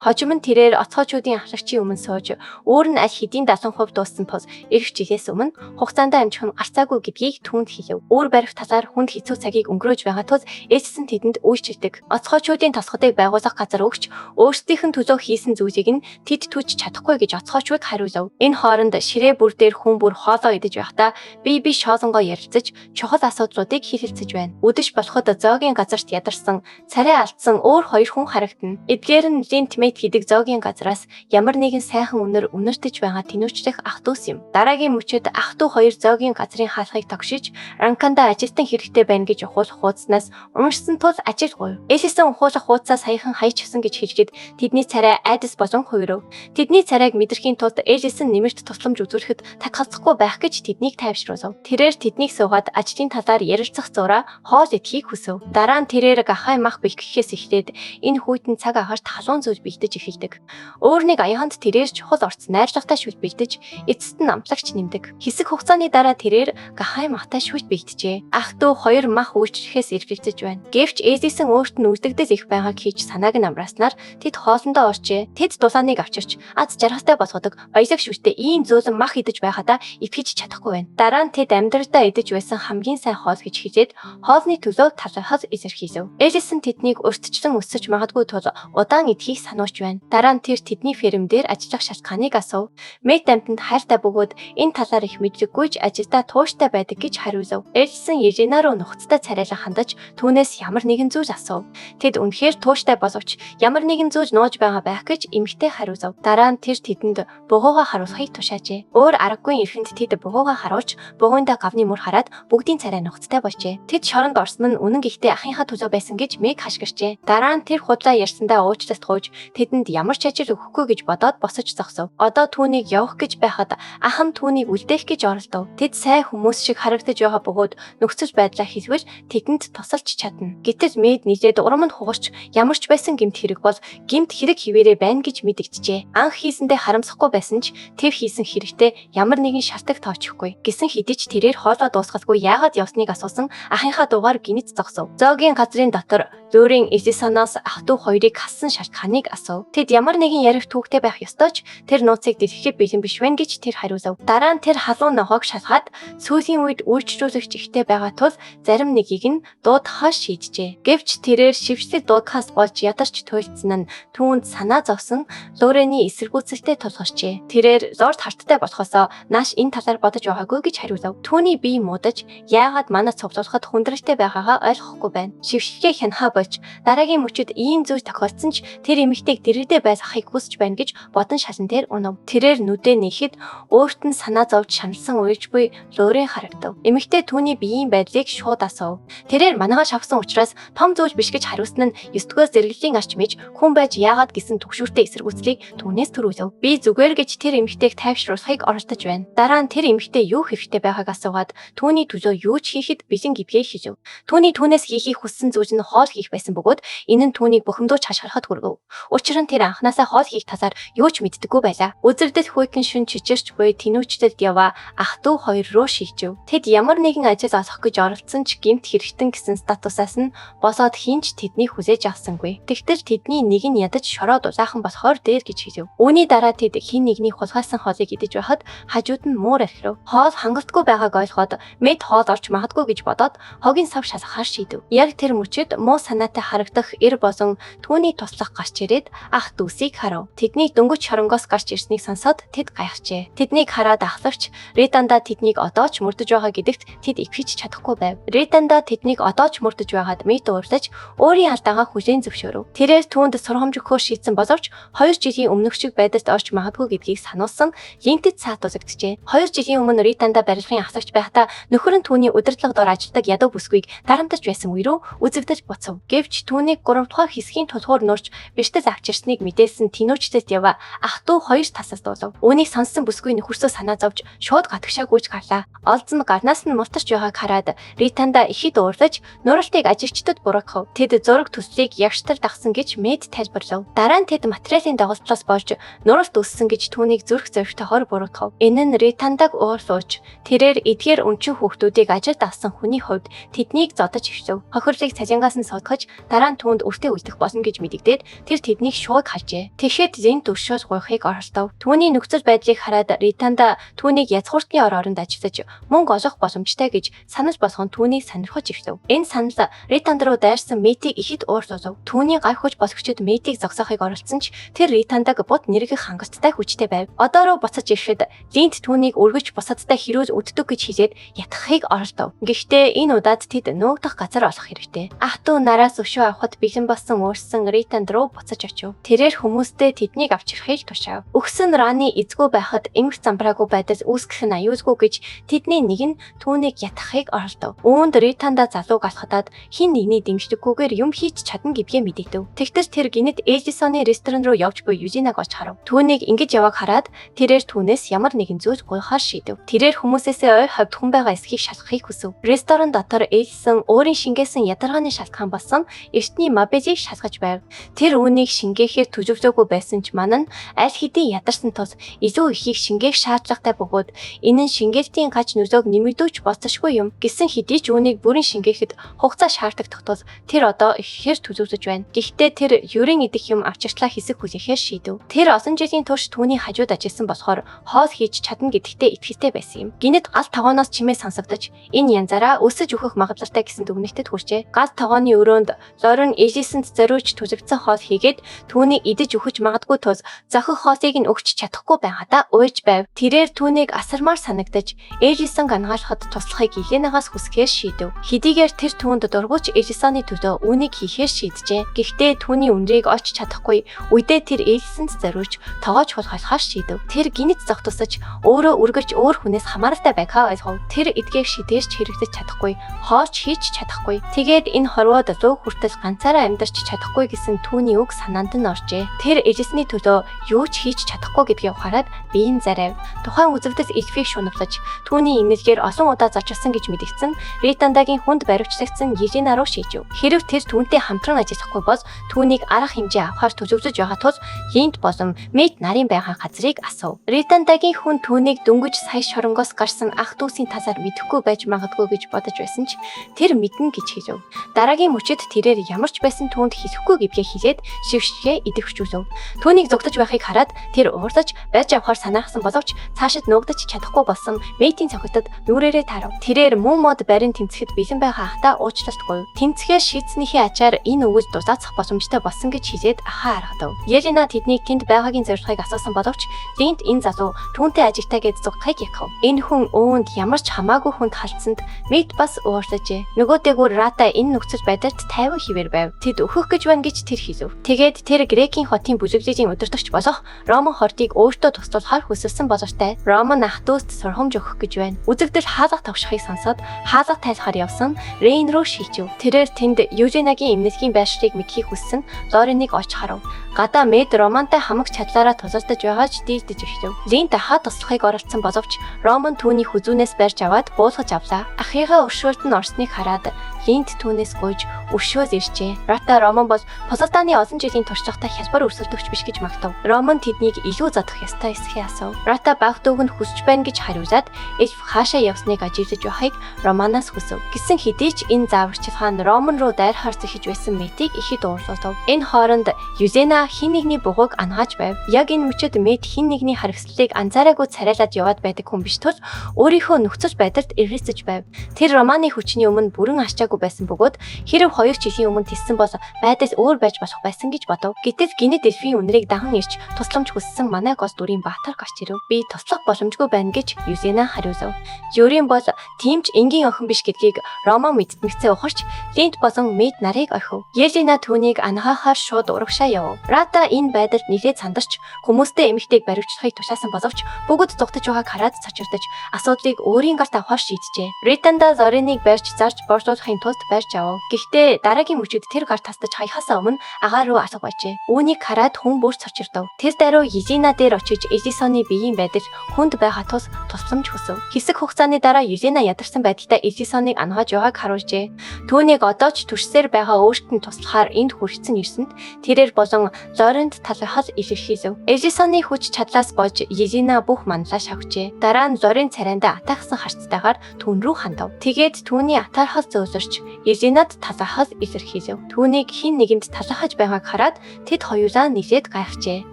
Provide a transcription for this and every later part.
Хожим нь тэрээр оцгойчуудын ахлагчийн өмнө сууж өөр нь аль хэдийн 70% дууссан тус эргэж жилээс өмнө хугацаанд амжих нь гарцаагүй гэдгийг түүнд хэлэв. Өөр барих талаар хүнд хэцүү цагийг өнгөрөөж байгаа тус ээжсэн тэдэнд үйлчилдэг. Оцгойчуудын тосгодыг байгуулах газар өгч өөрсдийнх нь төлөө хийсэн зүйлийг нь тэд түж чадахгүй гэж оцгойчууд хариулав. Энэ хооронд ширээ бүр дээр хүн бүр хоолоо идэж байхдаа бие шоолонгоо ярилцаж чухал асуудлуудыг хэлэлцэж байна. Үдэш болоход зоогийн газарт ядарсан, царай алдсан өөр хоёр хүн харагдана. Эдгээр нь Линтмейт гэдэг зоогийн газараас ямар нэгэн сайхан үнэр үнэртэж байгаа тэнүүчлэх ах дүүс юм. Дараагийн мөчөд ах дүү хоёр зоогийн газрын хаалхыг тогшиж Ранканда ажилтан хэрэгтэй байна гэж ухуулах хуудаснаас уншсан тул ажилгүй. Ээжсэн ухуулах хуудасаа саяхан хайчихсан гэж хэлжид тэдний царай айдас болон хувирав. Тэдний царайг мэдрэхийн тулд ээжсэн нэмэрт тусламж үзүүлэхэд татгалзахгүй байх гэж тэднийг тайвшруулав. Тэрээр тэднийг суугаад ажлын талаар ярилцах зураа хоол идэхийг хүсв. Дараа нь тэрээр гахай мах бэлтгэхээс эхлээд энэ хүйтэн цаг агаарт халуун зүйл бэлдэж эхэлдэг. Өөр нэг аяханд тэрээр чухал орц найрлагатай шүлт бэлдэж эцэст нь амтлагч нэмдэг. Хэсэг хугацааны дараа тэрээр гахай махтай шүлт бэлджээ. Ах дүү хоёр мах үйлчлэхээс эргэлзэж байна. Гэвч ээжсэн өөрт нь үлдэгдэл их байгааг хийж санааг нь амрааснаар тэд хоолндоо орчээ. Тэд дулааныг авчирч аз жаргалтай болгодог баялаг шүлтээ ийм зөөлөн мах идэж байхадаа итгэж чадахгүй байна. Дараа нь тэд амьдралдаа идэж байсан хамгийн сайн хоол гэж хэлээд хоолны төлөө талархал илэрхийлв. Ээжсэн тэднийг урьдчилан өсөж магадгүй тул удаан идэхийг сануулж байна. Дараа нь тэр тэдний фермээр ажиллах шалтгааныг асуув. Мэт амтанд хайртай бөгөөд энэ талаар их мэдлэггүйж ажилдаа тууштай байдаг гэж хариулв. Ээжсэн Ежена руу нухацтай царайлан хандаж түүнээс ямар нэгэн зүйл асуув. Тэд үнэхээр тууштай боловч ямар нэгэн зүйл нууж байгаа байх гэж эмэгтэй хариулв. Дараа нь тэр тэдэнд бугууга харуулахыг тушаажээ. Өөр аргагүй эрхэнд тэд бугууга харуулж бугуйндаа гавны мөр хараад бүгдийн царай нухацтай болжээ. Тэд шоронд орсон нь үнэн гэхдээ ахынхаа төлөө байсан гэж Мэг хашгирчээ. Дараа нь тэр худлаа ярьсандаа уучлалт гуйж тэдэнд ямар ч ажил өгөхгүй гэж бодоод босож зогсов. Одоо түүнийг явах гэж байхад ах нь түүнийг үлдээх гэж оролдов. Тэд сайн хүмүүс шиг харагдаж байгаа бөгөөд нөхцөл байдлаа хэлбэл тэдэнд тусалж чадна. Гэтэл Мэд нийлээд урам нь хугарч ямар ч байсан гэмт хэрэг бол гэмт хэрэг хിവэрэ байна гэж мэдэгджээ. Анх хийсэндээ харамсахгүй байсан ч тэр хийсэн хэрэгтээ ямар нэгэн шалтгаан тоочихгүй. Гэсэн хэдий ч тэрээр хоолоо дуусгасгүй яагаад явсныг асуусан ахынхаа дугаар гинэт зогсов. Зоогийн газрын дотор Лүрийн Эзисаноос ах дүү хоёрыг хассан шалтгааныг асуув. Тэд ямар нэгэн ярих түүхтэй байх ёстой ч тэр нууцыг дэлгэхэд бэлэн биш байна гэж тэр хариулав. Дараа нь тэр халуун нохойг шалгаад сүүлийн үед үйлчлүүлэгч ихтэй байгаа тул зарим нэгийг нь дуудахаас шийджээ. Гэвч тэрээр шившлэг дуудахаас болж ядарч туйлдсан нь түүнд санаа зовсон Лүрэний эсэргүүцэлтэй тулгарчээ. Тэрээр лорд харттай болохосоо нааш энэ талаар бодож байгаагүй гэж хариулав. Түүний бие муудаж яагаад манад цуглуулахад хүндрэлтэй байгаагаа ойлгохгүй байна. Шившлэгээ хянахаа болж дараагийн мөчөд ийм зүйл тохиолдсон ч тэр эмэгтэйг дэрэгдээ байлгахыг хүсэж байна гэж бодон шалан дээр унав. Тэрээр нүдээ нээхэд өөрт нь санаа зовж шаналсан уйлж буй Лүрэ харагдав. Эмэгтэй түүний биеийн байдлыг шууд асуув. Тэрээр манайгаа шавсан учраас том зүйл биш гэж хариулсан нь 9-р зэрэглэлийн арч мэж хүн байж яагаад гэсэн төгшүүртэй эсэргүүцлийг түүнээс төрүүлв. Би зүгээр гэж тэр эмэгтэйг тайвшруулахыг оролдож байна. Дараа нь тэр эмэгтэй юу хэрэгтэй байгааг асуугаад түүний төлөө юу ч хийхэд бэлэн гэдгээ хэлв. Түүнээс хийхийг хүссэн зүйл нь хоол хийх байсан бөгөөд энэ нь түүнийг бухимдуулж хашгирахад хүргэв. Учир нь тэр анханасаа хоол хийх талаар юу ч мэддэггүй байлаа. Үзэгдэл хүйтэн шүн чичирч буй тэнүүчдэд яваа ах дүү хоёр руу шийджв. Тэд ямар нэгэн ажил олох гэж оролдсон ч гэмт хэрэгтэн гэсэн статусаас нь босоод хинч тэднийг хүлээж авсангүй. Тэгтэл тэдний нэг нь ядаж шороо дулаахан болохоор дээр гэж хэлв. Үүний дараа тэд хин нэгний хулгайсан хоолыг идэж байхад хажууд нь муур архирав. Хоол хангалтгүй байгааг ойлгоод Мэд хоол орж магадгүй гэж бодоод хогийн сав шалгахаар шийдэв. Яг тэр мөчөд муу санаатай харагдах эр болон түүний туслах гарч ирээд ах дүүсийг харав. Тэдний дөнгөж шоронгоос гарч ирснийг сонсоод тэд гайхжээ. Тэднийг хараад ахлагч Ританда тэднийг одоо ч мөрдөж байгаа гэдэгт тэд итгэж чадахгүй байв. Ританда тэднийг одоо ч мөрдөж байгаад Мэд уурлаж өөрийн алдаагаа хүлээн зөвшөөрөв. Тэрээр түүнд сургамж өгөхөөр шийдсэн боловч 2 жилийн өмнөх шиг байдалд орж магадгүй гэдгийг сануулсан Линтэд саатуулжээ. 2 жилийн өмнө Ританда барилгын ахлагч байхдаа нөхөр нь түүний удирдлага дор ажилладаг ядуу бүсгүйг тарамтаж байсан үе рүү үзэгдэж буцав. Гэвч түүнийг 3 дугаар хэсгийн тулгуур нурж бэртэл авчирсныг мэдээсэн тэнүүчдэд яваа ах дүү хоёр тасалдуулав. Үүнийг сонссон бүсгүй нөхөрсөө санаа зовж шууд гатгшаа гүйж гарлаа. Олзон гарнаас нь мултарч байгааг хараад Ританда ихэд уурлаж нуралтыг ажигчдад буруутгав. Тэд зураг төслийг ягштар дагсан гэж Мэд тайлбарлав. Дараа нь тэд материалын дагуултлаас болж нуралт өссөн гэж түүнийг зүрх зоригтойгоор буруутгав. Энэ нь Ритандаг уурлууж тэрээр эдгээр өнчин хүүхдүүдийг ажилд авсан хүний хувьд тэднийг зодож өвчв. Хохирлыг цалингаас нь содгож дараа нь түүнд өртөө үлдэх болно гэж мэдэгдээд тэр тэднийг түүнийг шууд халжээ. Тэгэхэд Зинт өршөөс гуйхыг оролдов. Түүний нөхцөл байдлыг хараад Ританда түүнийг язгууртны оронд ажиллаж мөнгө олох боломжтой гэж санал болгон түүнийг сонирхож ирсэн. Энэ санал Ританд руу дайрсан Мэтийг ихэд уурсуулв. Түүний гар хүч босгочд Мэтийг зогсоохыг оролцсон ч тэр Ритандаг бут нэргэх хангалттай хүчтэй байв. Одоо руу буцаж ирэхэд Зинт түүнийг өргөж бусадтай хэрүүл үддэг гэж хэлээд ятгахыг оролдов. Гэхдээ энэ удаад тэд нуугдах газар олох хэрэгтэй. Ах トゥ нараас өшөө авахд бэлэн болсон өөрсөн Ританд руу буцаж очив. Тэрээр хүмүүстэй тэднийг авчрахыг тушаав. Өгсөн Раны эзгүй байхад эмх замбраагүй байдал үүсгэх нь аюулгүй гэж тэдний нэг нь түүнийг ятгахыг оролдов. Үүнд Ританда залууг алхадаад хин нэгний дэмждэггүйгээр юм хийж чадна гэдгээ мэдэгдэв. Тэгтэл тэр гинэт Эжисоны ресторан руу явж буй Южинаг олж харав. Түүнийг ингэж яваг хараад тэрээр түүнээс ямар нэгэн зүйл гуйхаар шийдэв. Тэрээр хүмүүсээсээ ой хавьд хүн байгаа эсхийг шалгахыг хүсв. Ресторан дотор Эжисон өөрийн шингээсэн ядаргааны шалтгаан болсон эртний Мабежийг шалгаж байв. Тэр үүнийг шингээхээр төжөвлөөгүй байсан ч манан аль хэдийн ядарсан тус илүү ихийг шингээх шаардлагатай бөгөөд энэ нь шингээлтийн гач нөлөөг нэмэгдүүлж болцсошгүй юм гэсэн хэдий ч үүнийг бүрэн шингээхэд хугацаа шаардлагатай тус тэр одоо ихээр төжөвлөж байна. Гэхдээ тэр ерөн идэх юм авчиртлаа хэсэг хүлээхээр шийдэв. Тэр олон жилийн турш түүний хажууд ажилласан болохоор хоол хийж чадна гэдэгтээ итгэлтэй байсан юм. Гинэт гал тогооноос чимээ сонсогдож энэ янзаараа өсөж өгөх магадлалтай гэсэн дүгнэлтэд хүрчээ. Гал тогооны өрөөнд Зорин Эжисэнд зориулж төлөвлөсөн хоол хийгээд түүнийг идэж өгч магадгүй тус зохих хоолыг нь өгч чадахгүй байгаадаа уйлж байв. Тэрээр түүнийг асармаар санагдаж Эжисон гангаалахад туслахыг Еленагаас хүсгээр шийдэв. Хэдийгээр тэр түүнд дургуйч Эжисоны төлөө үүнийг хийхээр шийджээ. Гэхдээ түүний үнрийг олж чадахгүй үедээ тэр Эжисэнд зориулж тоогооч хулгайлахаар шийдэв. Тэр гинэт зогтусаж өөрөө үргэлж өөр хүнээс хамааралтай байхаа ойлгов. Тэр эдгээр шидэж хэрэглэж чадахгүй, хоолч хийж чадахгүй. Тэгээд энэ хорвоод 100 хүртэл ганцаараа амьдарч чадахгүй гэсэн түүний үг санаанд нь оржээ. Тэр Эжисний төлөө юу ч хийж чадахгүй гэдгийг ухаарад биеийн зарайв. Тухайн үзэгдэл Эльфийг шунавлаж түүний энергээр олон удаа зочилсон гэж мэдгдсэн Ритандагийн хүнд баривчлагдсан Ежина руу шийжв. Хэрв тэр түүнтэй хамтран ажиллахгүй бол түүнийг арга хэмжээ авахар төлөвлөж байгаа тул Линд болон Мэт нарын байгаа газрыг асуув. Ритандагийн хүн түүнийг дөнгөж сая шоронгоос гарсан ах дүүсийн талаар мэдэхгүй байж магадгүй гэж бодож байсан ч тэр мэднэ гэж хэлв. Дараагийн мөчөд тэрээр ямар ч байсан түүнд хэлэхгүй гэдгээ хэлээд шившгээ идэвхжүүлв. Түүнийг зугтаж байхыг хараад тэр уурдаж байж авахар санаахсан боловч цаашид нуугдаж чадахгүй болсон Мэтийн цохилтод нүрээрээ таарав. Тэрээр мөн мод барин тэмцэхэд бэлэн байгаа ахта уучлалтгүй. Тэмцэхээр шийдснийхээ ачаар энэ өвөж дулаацах боломжтой болсон гэж хэлээд ахаа харагдав. Елена тэднийг тэнд байгаагийн зорилгыг асуусан боловч Линд энэ залуу түүнтэй ажилтаа гэж зугтахыг якав. Энэ хүн өвөнд ямар ч хамаагүй хүнд халдсанд Мэт бас уурлажээ. Нөгөөтэйгүр Рата энэ нөхцөл байдалд тайван хിവэр байв. Тэд өөхөх гэж байна гэж тэр хэлв. Тэгээд тэр Грекийн хотын бүлэглэлийн удирдагч болох Роман хортыг өөртөө туслуулахар хүсэлсэн боловч Роман ах дүүст сургамж өгөх гэж байна. Үзэгдэл хаалга тавшихыг сонсоод хаалга тайлахаар явсан Рейн руу шийчв. Тэрээр тэнд Южинагийн эмнэлгийн байшрыг мэдхийг хүссэн Зориныг олж харав. Гадаа Мэд Романтай хамаг чадлаараа тулалдаж байгаа ч дийлдэж эхлэв. Линд ахаа туслахыг оролцсон боловч Роман түүний хүзүүнээс барьж аваад буулгаж авлаа. Ахыгаа өршөөлт нь орсныг хараад Линд түүнээс гуйж өршөөл иржээ. Рата Роман бол Посолтаны олон жилийн туршлагатай хялбар өрсөлдөгч биш гэж магтав. Роман тэднийг илүү задах ёстой эсхийг асуув. Рата баг дүүг нь хүсэж байна гэж хариулаад эльф хаашаа явсныг ажиглаж байхыг Романаас хүсв. Гэсэн хэдий ч энэ зааварчилгаан Роман руу дайрахаар зэхэж байсан Мэтийг ихэд уурлуулав. Энэ хооронд Юзена хин нэгний бугуйг ангааж байв. Яг энэ мөчөд Мэт хин нэгний харгислыг анзаараагүй царайлаад яваад байдаг хүн биш тул өөрийнхөө нөхцөл байдалд эргэлзэж байв. Тэр Романы хүчний өмнө бүрэн арчаагүй байсан бөгөөд хэрв 2 жилийн өмнө тэлсэн бол байдал өөр байж болох байсан гэж бодов. Гэтэл гинэт эльфийн үнэрийг даган ирж тусламж хүссэн манай гос дүрийн баатар гарч ирэв. Би туслах боломжгүй байна гэж Юзена хариулав. Юрийн бол тийм ч энгийн охин биш гэдгийг Роман мэдтмэгцээ ухарч Линд болон Мэд нарыг орхив. Елена түүнийг анхаахаар шууд урагшаа явв. Рата энэ байдалд нэлээд сандарч хүмүүстэй эмэгтэйг баривчлахыг тушаасан боловч бүгд зугтаж байгааг хараад цочирдож асуудлыг өөрийн гарт авахар шийджээ. Ританда Зориныг барьж зарж борлуулахын тулд барьж авав. Гэхдээ дараагийн мөчөд тэр гар тасдаж хаяхаас өмнө агаар руу алга байжээ. Үүнийг хараад хүн бүр цочирдов. Тэр даруй Елена дээр очиж Эжисоны биеийн байдал хүнд байгаа тус тусламж хүсв. Хэсэг хугацааны дараа Елена ядарсан байдалтай Эжисоныг анхааж байгааг харуулжээ. Түүнийг одоо ч түшсээр байгаа өөрт нь туслахаар энд хүрсэн ирсэнд тэрээр болон Лорент талархал илэрхийлв. Эжисоны хүч чадлаас болж Елена бүх манлаа шавхжээ. Дараа нь Лорийн царайндаа атаахсан харцтайгаар түүн рүү хандав. Тэгээд түүний атаархал зөөсөрч Еленад талархал илэрхийлв. Түүнийг хин нэгэнд талархаж байгааг хараад тэд хоёулаа нилээд гайхжээ.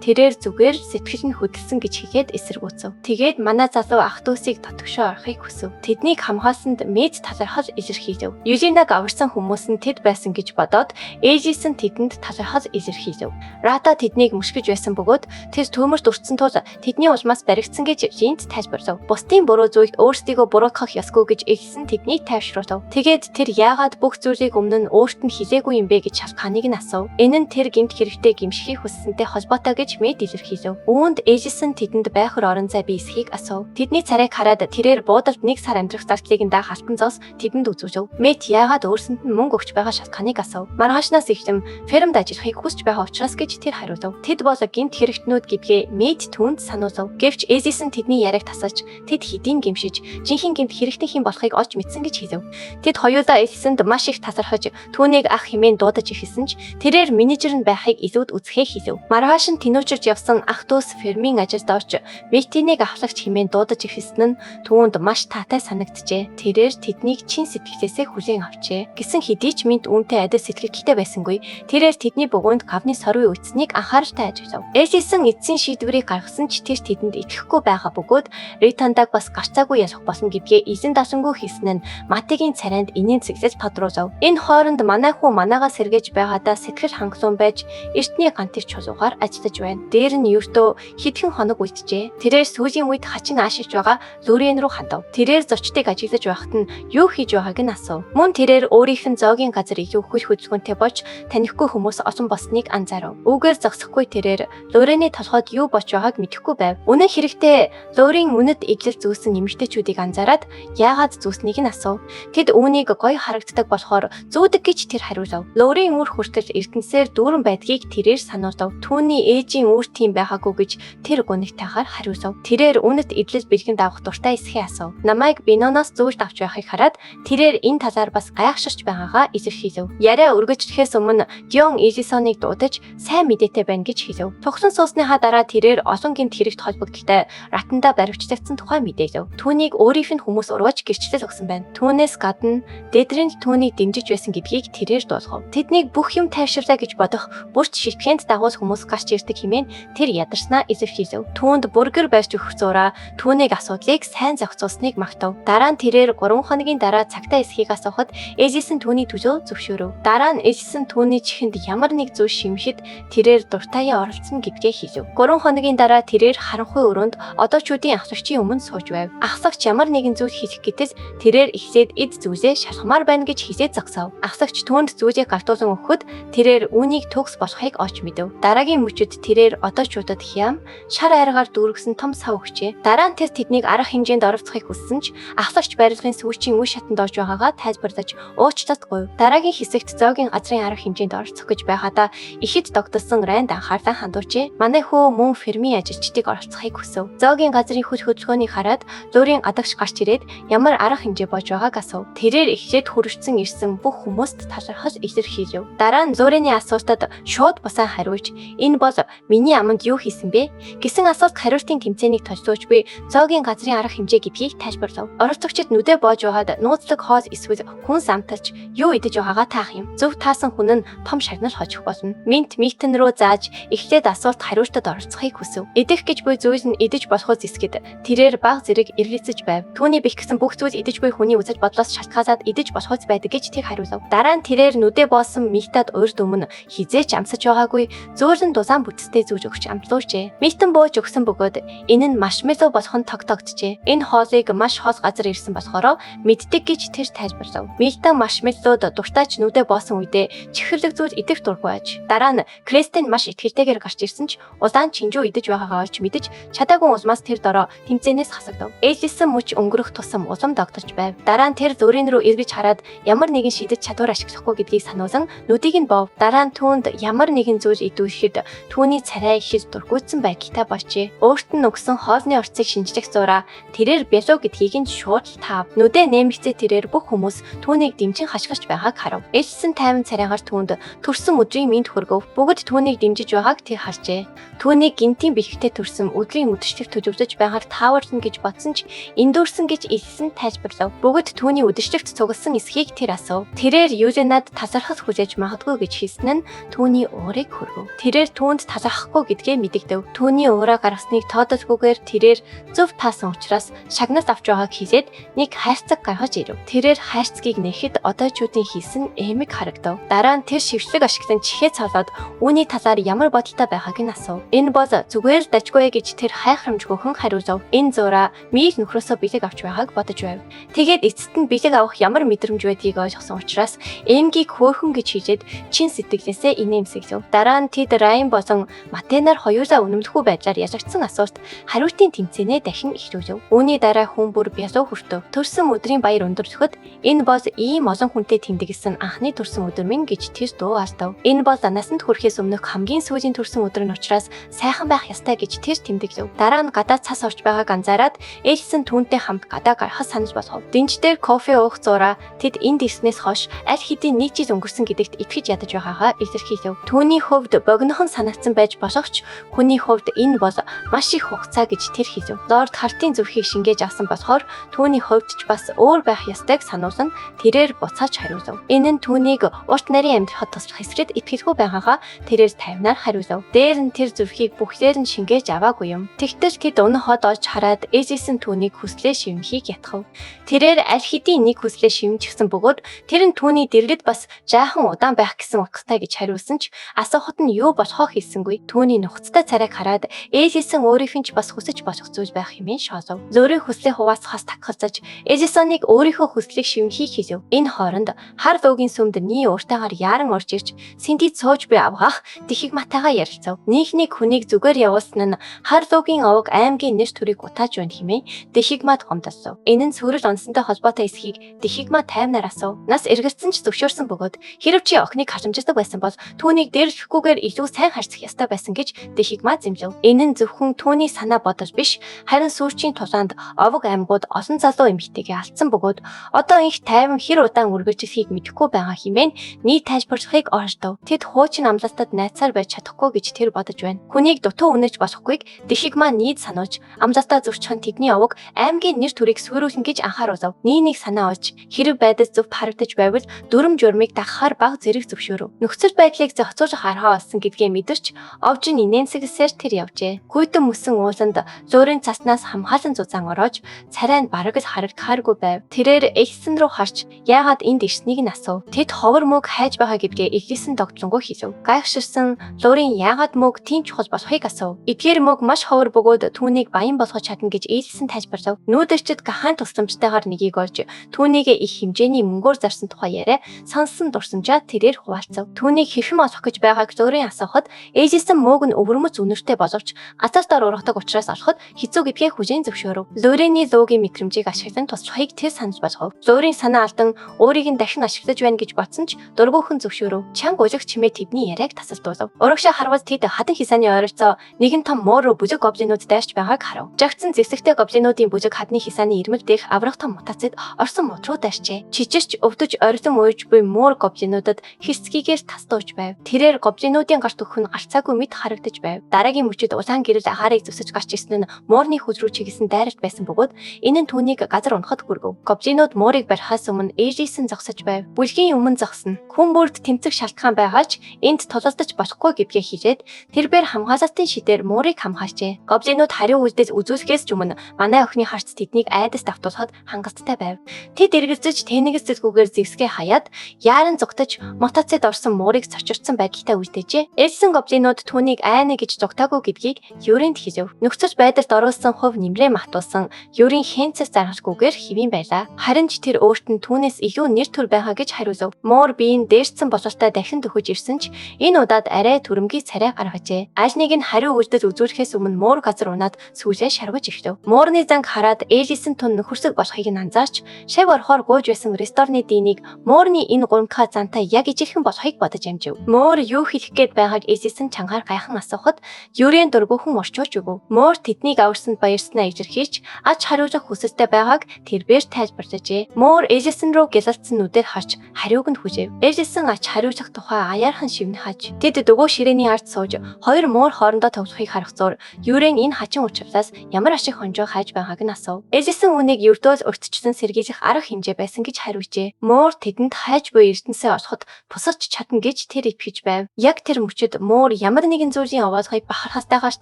Тэрээр зүгээр сэтгэл нь хөдөлсөн гэж хэлээд эсэргүүцв. Тэгээд манай залуу ах дүүсийг дотгошоо орохыг хүсв. Тэднийг хамгаалсанд мэд талархал илэрхийлв. Еленаг аварсан хүмүүс нь тэд байсан гэж бодоод ээжээс нь тэдэнд талархал илэрхийлв. Рата тэднийг мушгиж байсан бөгөөд тэд төмөрт өртсөн тул тэдний улмаас баригдсан гэж Линд тайлбарлав. Бусдын буруу зүйлд өөрсдийгөө буруутгах ёсгүй гэж элсэн тэднийг тайвшруулв. Тэгээд тэр яагаад бүх зүйлийг өмнө нь өөрт нь хэлээгүй юм бэ гэж шалтгааныг нь асуув. Энэ нь тэр гэмт хэрэгтэй гимшихийг хүссэнтэй холбоотой гэж мэд илэрхийлв. Үүнд ээжээс нь тэдэнд байхар орон зай бийсхийг асуув. Тэдний царайг хараад тэрээр буудалд 1 сар амьдрах зардлыг нь даах алтан зоос тэдэнд үзүүлв. Мэд яагаад өөрсөнд нь мөнгө өгч байгаа шалтгааныг асуув. Маргаашнаас эхлэн фермд ажиллахыг хүсч байгаа учраас гэж тэр хариулв. Тэд бол гэмт хэрэгтнүүд гэдгээ мэд түүнд сануулв. Гэвч ээжээс нь тэдний яриаг тасалж тэд хэдийн гимшиж жинхэнэ гэмт хэрэгтэн хин болохыг олж мэдсэн гэж хэлв. Тэд хоёулаа ээлсэнд маш их талархаж түүнийг ах хэмээн дуудаж эхэлсэн ч тэрээр менежер нь байхыг илүүд үзэхээ хэлв. Маргааш нь тэнүүчирж явсан ах дүүс фермийн ажилд орж Мэтинийг авахлагч хэмээн дуудаж эхэлсэн нь түүнд маш таатай санагджээ. Тэрээр тэднийг чин сэтгэлээсээ хүлээн авчээ. Гэсэн хэдий ч мэд үүнтэй адил сэтгэлтэй байсангүй. Тэрээр тэдний бөгөөнд гавны сорвын үйцнийг анхааралтай ажиглав. Ээжсэн эцсийн шийдвэрийг гаргасан ч тэр тэдэнд итгэхгүй байгаа бөгөөд Ритандаг бас гарцаагүй ялах болно гэдгээ эзэн дасангүй хэлсэн нь Матигийн царайнд энийн цэглэл тодруулав. Энэ хооронд манай хүү манаагаа сэргээж байгаадаа сэтгэл хангалуун байж эртний гантыг чулуугаар ажиллаж байна. Дээр нь ердөө хэдхэн хоног үлджээ. Тэрээр сүүлийн үед хачин аашиж байгаа Лорен руу хандав. Тэрээр зочдыг ажиглаж байхад нь юу хийж байгааг нь асуув. Мөн тэрээр өөрийнх нь зоогийн газар илүү хөл хөдөлгөөнтэй болж танихгүй хүмүүс олон босныг анзаарав. Үүгээр зогсохгүй тэрээр Лорений толгойд юу болж байгааг мэдэхгүй байв. Үнэн хэрэгтээ Лорен үнэт эглэл зүүсэн эмэгтэйчүүдийг анзаараад яагаад зүүснийг нь асуув. Тэд үүнийг гоё харагддаг болохоор зүүдэг гэж тэр хариулав. Лорен үр хүртэл эрдэнсээр дүүрэн байдгийг тэрээр сануулав. Түүний ээжийн үр тийм байгаагүй гэж тэр гүнигтэйгээр хариулав. Тэрээр үнэт эдлэл бэлгэнд авах дуртай эсхий асуув. Намайг Биноноос зүүлд авч байхыг хараад тэрээр энэ талаар бас гайхширч байгаагаа илэрхийлв. Яриа өргөжлөхөөс өмнө Дион Элисоныг дуудаж сайн мэдээтэй байна гэж хэлв. Тугсан суусныхаа дараа тэрээр олон гэмт хэрэгт холбогдолтой Ратанда баривчлагдсан тухай мэдээлв. Түүнийг өөрийнх нь хүмүүс урваж гэрчлэл өгсөн байна. Түүнээс гадна Дэдрэнд түүнийг дэмжиж байсан гэдгийг тэрээр дуулгав. Тэднийг бүх юм тайвширлаа гэж бодох бүрч шитгэнд дагуул хүмүүс гарч ирдэг хэмээн тэр ядарснаа илэрхийлв. Түүнд бургер барьж өгөх зураа түүнийг асуудлыг сайн зохицуулсныг магтав. Дараа нь тэрээр 3 хоногийн дараа цагтаа эсхийг асуухад ээжээс нь түүний төлөө зөвшөөрөв. Дараа нь ээжээс нь түүний чихэнд ямар нэг зүйл шимхэд тэрээр дуртаяа оролцсон гэдгээ хэлв. 3 хоногийн дараа тэрээр харанхуй өрөөнд одоочуудын ахлагчийн өмнө сууж байв. Ахлагч ямар нэгэн зүйл хийх гэтэл тэрээр эхлээд эд зүйлээ шалхмаар байна гэж хэлээд зогсов. Ахлагч түүнд зүйлийг гартуулан өгөхөд тэрээр үүнийг төгс болохыг олж мэдэв. Дараагийн мөчөд тэрээр одоочуудад хям шар айргаар дүүргэсэн том сав өгчээ. Дараа нь тэр тэднийг арга хэмжээнд оролцохыг хүссэн ч ахлагч барилгын сүүчийн үе шатанд орж байгаагаа тайлбарлаж уучлалтгүй. Дараагийн хэсэгт зоогийн газрын арга хэмжээнд оролцох гэж байгаадаа ихэд догдсон Ранд анхаарлаа хандуурчээ. Манай хөө мөн фермийн ажилчдыг оролцохыг хүсв. Зоогийн газрын хөл хөдөлгөөнийг хараад Лорен адагш гарч ирээд ямар арга хэмжээ болж байгааг асуув. Тэрээр эхлээд хүрвцэн ирсэн бүх хүмүүст талархал илэрхийлв. Дараа нь Лорений асуултад шууд бусаа хариулж "Энэ бол миний аманд юу хийсэн бэ?" гэсэн асуулт хариултын тэмцээнийг толиулж буй зоогийн газрын арга хэмжээ гэдгийг тайлбарлав. Оролцогчид нүдэ боож байгаад нууцлаг хоол эсвэл хүн самталж юу идэж байгаагаа таах юм. Зөв таасан хүн нь том шагнал хожих болно. Митэн рүү зааж эхлээд асуулт хариултад оролцохыг хүсв. Идэх гэж буй зүйл нь идэж болохоос зэсгэд тэрээр баг зэрэг эргэлзэж байв. Түүний бэх гэсэн бүх зүйл идэж буй хүний үзэл бодлоос шалтгаалаад идэж болохоос байдаг гэж тэр хариулав. Дараа нь тэрээр нүдэ боосон Митад урд өмнө хизээч амсаж байгаагүй зөөлөн дулаан бүтцтэй зүүж өгч амтлуулжээ. Митэн бууж өгсөн бөгөөд энэ нь маршмеллоу болох нь тогтогджээ. Энэ хоолыг маш хол газар ирсэн болохоор мэддэг гэж тэр тайлбарлав. Митэн маршмеллоуд дуртайч нүдэ боосон үедээ чихэрлэг зүйл идэх дургүй аж. Дараа нь Кристен маш итгэлтэйгээр гарч ирсэн ч улаан чинжүү идэж байгаагаа олж мэдэж чадаагүй улмаас тэр дороо тэмцээнээс хасагдав. Ээлжсэн мөч өнгөрөх тусам улам догдож байв. Дараа нь тэр Лорен рүү эргэж хараад ямар нэгэн шидэж чадвар ашиглахгүй гэдгийг сануулсан нүдийг нь боов. Дараа нь түүнд ямар нэгэн зүйл идүүлэхэд түүний царай ихэд дургуутсан байгаатай болжээ. Өөрт нь өгсөн хоолны орцыг шинжлэх зураа тэрээр бялуу гэдгийг нь шууд таав. Нүдэ нэмэгцээ тэрээр бүх хүмүүс түүнийг дэмжин хашгирч байгааг харав. Ээлжсэн тайван царайгаар түүнд төрсөн өдрийн мэд хөргөв. Бүгд түүнийг дэмжиж байгааг тэр харжээ. Түүнийг гинтийн бэлгтэй төрсөн өдрийн үдшилтэд төжөвдөж байгаар тааварлна гэж бодсон ч эндүүрсэн гэж илсэн тайлбарлав. Бөгөөд түүний үдшилтэд цугласан эсхийг тэр асуув. Тэрээр Южинад тасархас хүлээж магадгүй гэж хэлсэн нь түүний уурыг хүргэв. Тэрээр түүнд тасархахгүй гэдгээ мэдэгдэв. Түүний уураа гаргасныг тоодосгүйгээр тэрээр зөв таасан учраас шагнаас авч байгааг хэлээд нэг хайрцаг гаргаж ирэв. Тэрээр хайрцгийг нэхэд одоочуудын хийсэн эмэг харагдав. Дараа нь тэр шившлэг ашиглан чихээ цавлаад үүний талаар ямар бодолтой байгааг нь асуув. Энэ бол зүгээр л дажгүй гэж тэр хайхрамжгүйхэн хариулав. Энэ зураа мийл нөхрөөсөө бэлэг авч байгааг бодож байв. Тэгээд эцэст нь бэлэг авах ямар мэдрэмж байдгийг ойлгосон учраас эмгийг хөөхөн гэж хижээд чин сэтгэлээсээ инээмсэглэв. Дараа нь тэд Райн болон Матенаар хоёулаа үнэмлэхүй байдлаар яжагдсан асуулт хариултын тэмцээнээ дахин эхлүүлв. Үүний дараа хүн бүр бязуу хүртв. Төрсөн өдрийн баяр өндөрлөхөд энэ бол ийм олон хүнтэй тэмдэглэсэн анхны төрсөн өдөр минь гэж тэр дуу алдав. Энэ бол насанд хүрэхээс өмнөх хамгийн сүүлийн төрсөн өдөр нь учраас сайхан байх ёстой гэж тэр тэмдэглэв. Дараа нь гадаа цас орж байгааг анзаараад ээлжсэн түүнтэй хамт гадаа гарахад санаж болгов. Дэнч дээр кофе уух зураа тэд энд ирснээс хойш аль хэдийн нэг жил өнгөрсөн гэдэгт итгэж ядаж байгаагаа илэрхийлв. Түүний хувьд богинохон санагдсан байж болох ч хүний хувьд энэ бол маш их хугацаа гэж тэр хэлв. Лорд Хартийн зүрхийг шингээж авсан болохоор түүний хувьд ч бас өөр байх ёстойг сануулсан тэрээр буцааж хариулв. Энэ нь түүнийг урт нарийн амьдрахад туслах эсрэг итгэлгүй байгаагаа тэрээр тайвнаар хариулв. Дээр нь тэр зүрхийг бүхлээр нь шингээж аваагүй юм. Тэгтэл тэд өнөө хот олж хараад ээжээс нь түүнийг хүслээ шивнхийг ятгав. Тэрээр аль хэдийн нэг хүслээ шивнчихсэн бөгөөд тэр нь түүний дэрлэд бас жаахан удаан байх гэсэн утгатай гэж хариулсан ч асуухад нь юу болохоо хэлсэнгүй. Түүний нухацтай царайг хараад ээжээс нь өөрийнх нь ч бас хүсэж болох зүйл байх хэмээн шоолов. Зөөрийн хүслээ хуваасхаас тахалзаж Эжисоныг өөрийнхөө хүслийг шивнхийг хэлв. Энэ хооронд хар луугийн сүмд nii ууртайгаар яаран орж ирж Синдид сууж буй авгаах Тэхиг Матайгаа ярилцав. Нийхнийг хүнийг зүгээр явуулсан нь хар луугийн овог аймгийн нэр төрийг утааж байна хэмээн Тэхиг Мат гомдолсов. Энэ нь сүрэл онсонтой холбоотой эсхийг Тэхиг Мат таймнаар асуув. Нас эргэцсэн ч зөвшөөрсөн бөгөөд хэрэв чи охиныг харамждаг байсан бол түүнийг дээрлэхгүйгээр илүү сайн харьцах ёстой байсан гэж Тэхиг Мат зэмлэв. Энэ нь зөвхөн түүний санаа бодол биш, харин сүүрчийн тулаанд овог аймагуд олон залуу эмэгтэйгээ алдсан бөгөөд одоо их тайван хэр удаан үргэлжлэхийг мэдэхгүй байгаа хэмээн нийт тайлбарлахыг оролдов. Тэд хуучин амлалтад найцаар байж чадахгүй гэж тэр бодож байна. Хүнийг дутуу үнэж болохгүйг Тэхиг Мат нийт сануулж амлалтаа зөрчихөн тэдний овог аймгийн нэр төрийг сүрүүлэн гэж анхааруулв. Нийнийг санаа олж хэрэг байдал зөв харагдаж байвал дүрм журмыг дагахаар баг зэрэг зөвшөөрөв. Нөхцөл байдлыг зохицуулах аргаа олсон гэдгээ мэдэрч овж нь инээнсэглсээр тэр явжээ. Гүйтэн мөсөн ууланд зөөрийн цаснаас хамгаалан зузаан ороож царай нь бараг л харагдахааргүй байв. Тэрээр Элсэн рүү харж яагаад энд ирснийг нь асуув. Тэд ховор мөг хайж байгаа гэдгээ Элсэн догтлонгоо хэлв. Гайхширсан Лорин яагаад мөг тийм чухал болохыг асуув. Эдгээр мөг маш ховор бөгөөд түүнийг баян болгож чадна гэж Элсэн тайлбарлав. Нүүдэрчд гахаан тусламжтайгаар нэгийг олж түүнийг их хэмжээний мөнгөөр зарсан тухай яриа сонсон дурсамжаа тэрээр хуваалцав. Түүнийг хэрхэн олох гэж байгааг Лорин асуухад Элсэн мөг нь өвөрмөц үнэртэй боловч ацаалтаар ургадаг учраас олоход хэцүү гэдгээ хүлээн зөвшөөрөв. Лорины луугийн мэдрэмжийг ашиглан туслахыг тэр санаж болгов. Лорин санаа алдан өөрийг нь дахин ашиглаж байна гэж бодсон ч дургүйхэн зөвшөөрөв. Чанга ужиг чимээ тэдний яриаг тасалдуулав. Урагшаа харвал тэд хадан хисааны ойролцоо нэгэн том муур бүжиг гоблинууд дайрч байгааг харав. Жагцсан зэвсэгтэй гоблинуудын бүжиг хадны хисааны ирмэл дээрх аврах том мутацид орсон мод руу дайрчээ. Чичирч өвдөж орилон уйж буй муур гоблинуудад хэсгийгээр тасдууж байв. Тэрээр гоблинуудын гарт өгөх нь гарцаагүй мэд харагдаж байв. Дараагийн мөчөд улаан гэрэл агаарыг зүсэж гарч ирсэн нь муурны хүч рүү чиглэсэн дайралт байсан бөгөөд энэ нь түүнийг газар унахад хүргэв. Гоблинууд муурыг барихаас өмнө ээжээсэн зогсож байв. Бүлгийн өмнө зогсно. Хүн бүрд тэмцэх шалтгаан байгаач энд тулалдаж болохгүй гэдгээ хэлээд тэрээр хамгаалалтын шидээр муурыг хамгаалжээ. Гоблинууд хариу үйлдэл үзүүлэхээс ч өмнө манай охины харц тэднийг айдас давтуулахад хангалттай байв. Тэд эргэлзэж тэнэгсэлгүйгээр зэвсгээ хаяад яаран зугтаж мотоцид орсон муурыг цочирдсан байдалтай үлдээжээ. Элсэн гоблинууд түүнийг айна гэж зугтаагүй гэдгийг Юринд хэлв. Нөхцөл байдалд оруулсан хувь нэмрээ махтуулсан Юрийн хэнцэс заргалгүйгээр хэвэн байлаа. Харин ч тэр өөрт нь түүнээс илүү нэр төр байгаа гэж хариулв. Муур биеийн дээрцсэн бололтой дахин дөхөж ирсэн ч энэ удаад арай түрэмгий царай гаргажээ. Аль нэг нь хариу үйлдэл үзүүлэхээс өмнө муур газар унаад сүүлээ шаргаж эхлэв. Муурны занг хараад Элсэн тун нөхөрсөг болохыг нь анзаарч шав орохоор гуйж байсан ресторны динийг муурны энэ гунка зантай яг ижилхэн болохыг бодож амжив. Муур юу хэлэх гээд байгааг Элсэн чангаар гайхан асуухад Юрийн дургүйхэн орчуулж өгөв. Муур тэднийг аварсанд баярснаа илэрхийлж аж хариулах хүсэлтэй байгааг тэрээр тайлбарлажээ. Муур Элсэн рүү гялалцсан нүдээр харж хариуг нь хүжэв. Элсэн ач хариулах тухай аяархан шивнэ хаж гэж. Тэд дөгөө ширээний ард сууж хоёр муур хоорондоо тоглохыг харах зур Юрэн энэ хачин учирлаас ямар ашиг хонжоо хайж байгааг нь асуув. Ээжсэн үнийг ердөөс өртчихсөн сэргийлэх арга хэмжээ байсан гэж хариулжээ. Муур тэдэнд хайж буй ертөнцөө олоход босорч чадна гэж тэр итгэж байв. Яг тэр мөчөд муур ямар нэгэн зүйлийн овоолгыг бахархастайгаас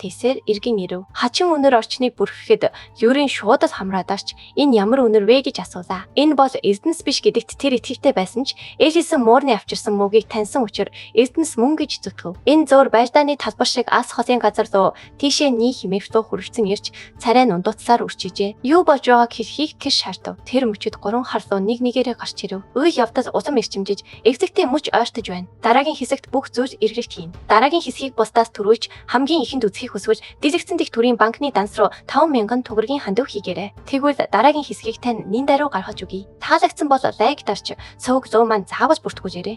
тийсээр эргэн ирэв. Хачин үнэр орчныг бүрхэхэд Юрэн шуудад хамраад арч энэ ямар үнэр вэ гэж асуулаа. Энэ бол эрдэнэс биш гэдэгт тэр итгэлтэй байсан ч ээжсэн муурны авчирсан мөгийг таньсан учраас эрдэнэс мөн гэж зүтгэв. Энэ зуур байрдааны талбар шиг ас хосын газар руу тийшээ nii хэмээх рүү хүрэлцэн ирж царай нь ундууцсаар үрчижээ. Юу болж байгааг хэлхийг тэр шаардав. Тэр мөчөд 3 хар руу нэг нэгээрээ гарч ирэв. Үе явдал улам эрчимжиж эвзэгтэй мөч ойртож байна. Дараагийн хэсэгт бүх зүйл эргэлт хийн. Дараагийн хэсгийг бусдаас төрүүлж хамгийн ихэнд үзхийг хүсвэл дэлгэцэн дэх төрийн банкны данс руу 5,000 төгрөгийн хандив хийгээрэй. Тэгвэл дараагийн хэсгийг тань нин даруй гаргаж өгье. Таалагдсан бол лайк дарч сувг 100 маань заавал бүртгүүлээрэй.